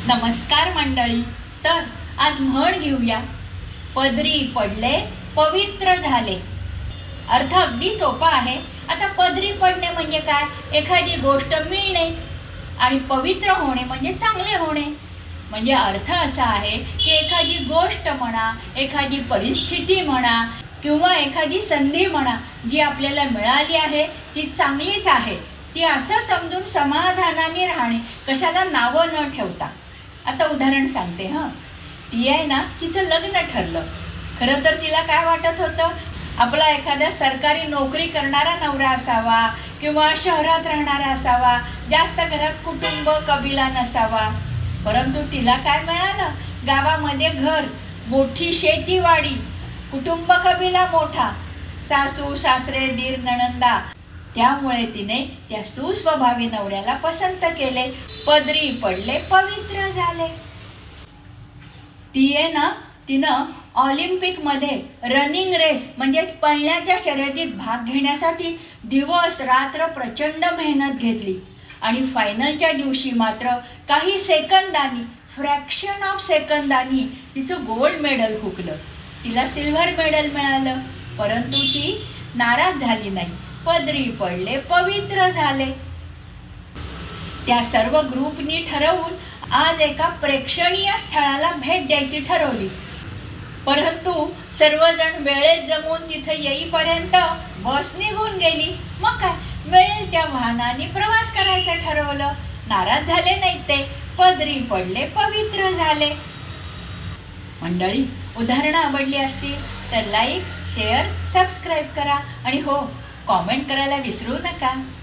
नमस्कार मंडळी. तर आज म्हण घेऊया, पदरी पडले पवित्र झाले. अर्थ अगदी सोपा आहे. आता पदरी पडणे म्हणजे काय? एखादी गोष्ट मिळणे आणि पवित्र होणे म्हणजे चांगले होणे. म्हणजे अर्थ असा आहे की एखादी गोष्ट म्हणा, एखादी परिस्थिती म्हणा किंवा एखादी संधी म्हणा, जी आपल्याला मिळाली आहे ती चांगलीच आहे, ती असं समजून समाधानाने राहणे, कशाला नावं न ठेवता. आता उदाहरण सांगते. ती आहे ना, तिचं लग्न ठरलं. खरं तर तिला काय वाटत होतं, आपला एखाद्या सरकारी नोकरी करणारा नवरा असावा किंवा शहरात राहणारा असावा, जास्त घरात कुटुंब कबिला नसावा. परंतु तिला काय मिळालं? गावामध्ये घर, मोठी शेतीवाडी, कुटुंब कबिला मोठा, सासू सासरे दीर नणंदा. त्यामुळे तिने त्या सुस्वभावी नवऱ्याला पसंत केले. पदरी पडले पवित्र झाले. ती आहे ना, तिनं ऑलिम्पिकमध्ये रनिंग रेस म्हणजेच पळण्याच्या शर्यतीत भाग घेण्यासाठी दिवस रात्र प्रचंड मेहनत घेतली आणि फायनलच्या दिवशी मात्र काही सेकंदांनी, फ्रॅक्शन ऑफ सेकंदांनी तिचं गोल्ड मेडल हुकलं. तिला सिल्व्हर मेडल मिळालं. परंतु ती नाराज झाली नाही. पदरी पडले पवित्र झाले. त्या सर्व ग्रुपनी ठरवून आज एका प्रेक्षणीय स्थळाला भेट द्यायची ठरवली. परंतु सर्वजण वेळेत जमून तिथे येईपर्यंत बस निघून गेली. मग काय, मिळेल त्या वाहनाने प्रवास करायचं ठरवलं. नाराज झाले नाहीत ते. पदरी पडले पवित्र झाले. मंडळी, उदाहरणं आवडली असतील तर लाईक, शेअर, सबस्क्राईब करा आणि हो, कॉमेंट करायला विसरू नका.